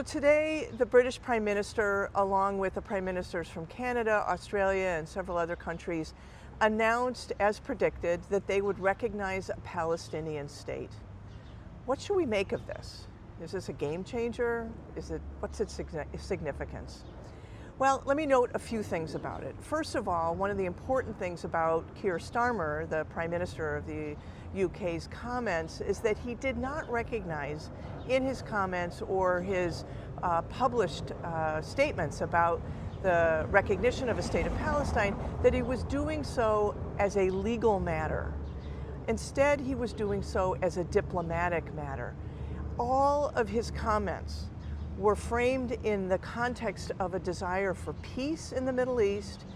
So today, the British Prime Minister, along with the Prime Ministers from Canada, Australia, and several other countries, announced, as predicted, that they would recognize a Palestinian state. What should we make of this? Is this a game changer? What's its significance? Well, let me note a few things about it. First of all, one of the important things about Keir Starmer, the Prime Minister of the UK's comments, is that he did not recognize in his comments or his published statements about the recognition of a state of Palestine that he was doing so as a legal matter. Instead, he was doing so as a diplomatic matter. All of his comments were framed in the context of a desire for peace in the Middle East,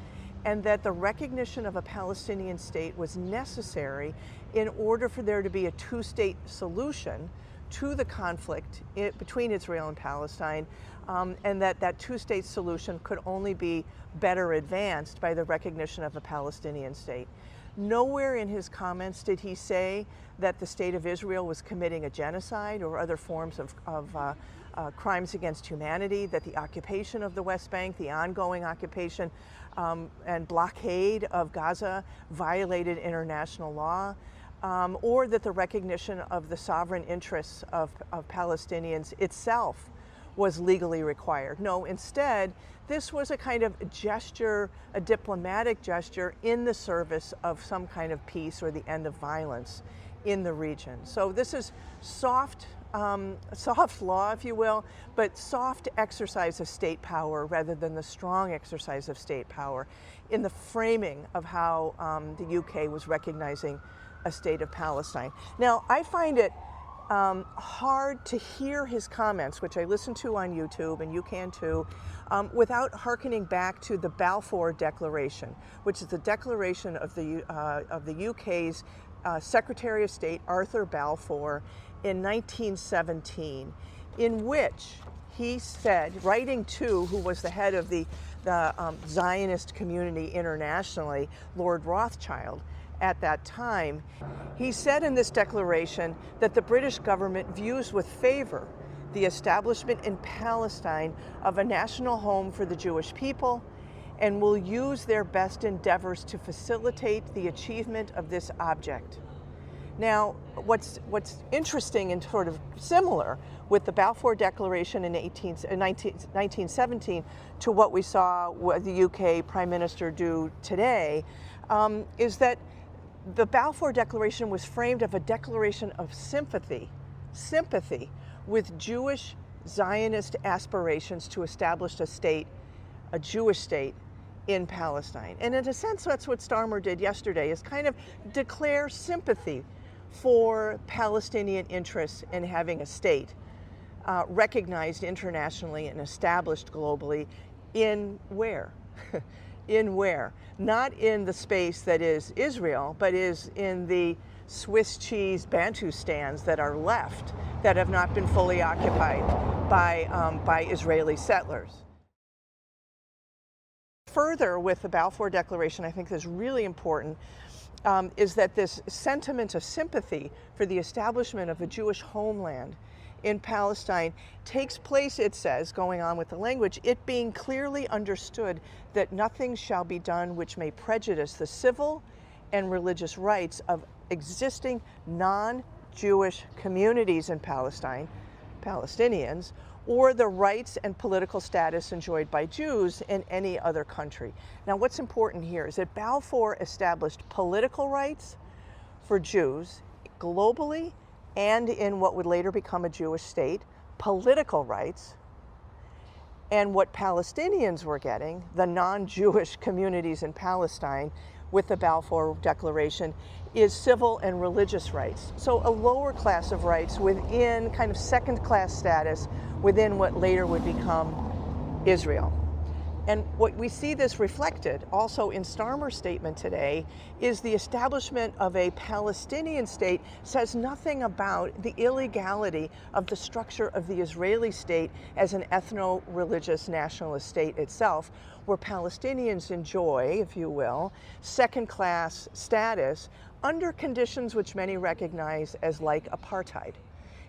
and that the recognition of a Palestinian state was necessary in order for there to be a two-state solution to the conflict between Israel and Palestine, and that two-state solution could only be better advanced by the recognition of a Palestinian state. Nowhere in his comments did he say that the State of Israel was committing a genocide or other forms of crimes against humanity, that the occupation of the West Bank, the ongoing occupation and blockade of Gaza violated international law, or that the recognition of the sovereign interests of Palestinians itself was legally required. No, instead, this was a kind of gesture, a diplomatic gesture in the service of some kind of peace or the end of violence in the region. So this is soft law, if you will, but soft exercise of state power rather than the strong exercise of state power in the framing of how the UK was recognizing a state of Palestine. Now, I find it hard to hear his comments, which I listen to on YouTube, and you can too, without hearkening back to the Balfour Declaration, which is the declaration of the UK's Secretary of State, Arthur Balfour, in 1917, in which he said, writing to who was the head of the Zionist community internationally, Lord Rothschild, at that time, he said in this declaration that the British government views with favor the establishment in Palestine of a national home for the Jewish people and will use their best endeavors to facilitate the achievement of this object. Now, what's interesting and sort of similar with the Balfour Declaration in 1917 to what we saw the UK Prime Minister do today is that the Balfour Declaration was framed as a declaration of sympathy with Jewish Zionist aspirations to establish a state, a Jewish state in Palestine. And in a sense, that's what Starmer did yesterday, is kind of declare sympathy for Palestinian interests in having a state recognized internationally and established globally in where? In where? Not in the space that is Israel, but is in the Swiss cheese Bantustans that are left that have not been fully occupied by Israeli settlers. Further, with the Balfour Declaration, I think is really important, is that this sentiment of sympathy for the establishment of a Jewish homeland in Palestine takes place, it says, going on with the language, it being clearly understood that nothing shall be done which may prejudice the civil and religious rights of existing non-Jewish communities in Palestine, Palestinians, or the rights and political status enjoyed by Jews in any other country. Now, what's important here is that Balfour established political rights for Jews globally and in what would later become a Jewish state, political rights, and what Palestinians were getting, the non-Jewish communities in Palestine, with the Balfour Declaration, is civil and religious rights. So a lower class of rights within kind of second-class status within what later would become Israel. And what we see this reflected also in Starmer's statement today is the establishment of a Palestinian state says nothing about the illegality of the structure of the Israeli state as an ethno-religious nationalist state itself, where Palestinians enjoy, if you will, second-class status under conditions which many recognize as like apartheid.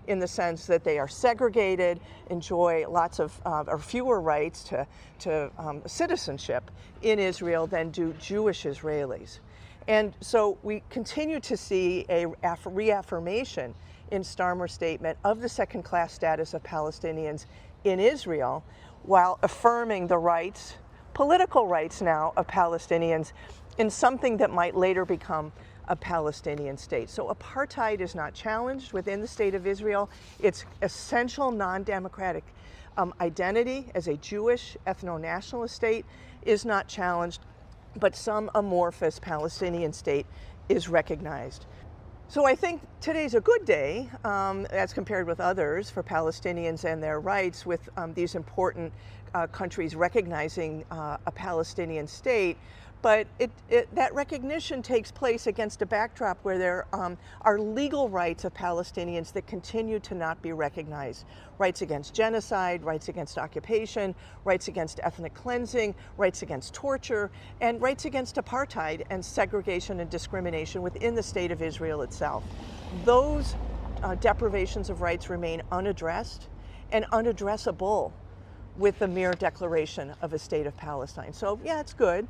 in the sense that they are segregated, enjoy lots of or fewer rights to citizenship in Israel than do Jewish Israelis. And so we continue to see a reaffirmation in Starmer's statement of the second-class status of Palestinians in Israel, while affirming the rights, political rights now, of Palestinians in something that might later become a Palestinian state. So apartheid is not challenged within the state of Israel. Its essential non-democratic identity as a Jewish ethno-nationalist state is not challenged, but some amorphous Palestinian state is recognized. So I think today's a good day, as compared with others, for Palestinians and their rights, with these important countries recognizing a Palestinian state. But that recognition takes place against a backdrop where there are legal rights of Palestinians that continue to not be recognized. Rights against genocide, rights against occupation, rights against ethnic cleansing, rights against torture, and rights against apartheid and segregation and discrimination within the state of Israel itself. Those deprivations of rights remain unaddressed and unaddressable with the mere declaration of a state of Palestine. So yeah, it's good,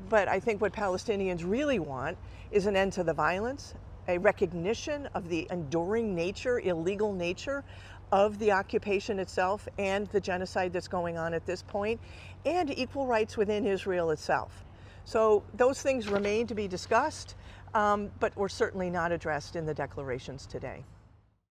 but I think what Palestinians really want is an end to the violence, a recognition of the enduring nature, illegal nature of the occupation itself and the genocide that's going on at this point, and equal rights within Israel itself. So those things remain to be discussed, but were certainly not addressed in the declarations today.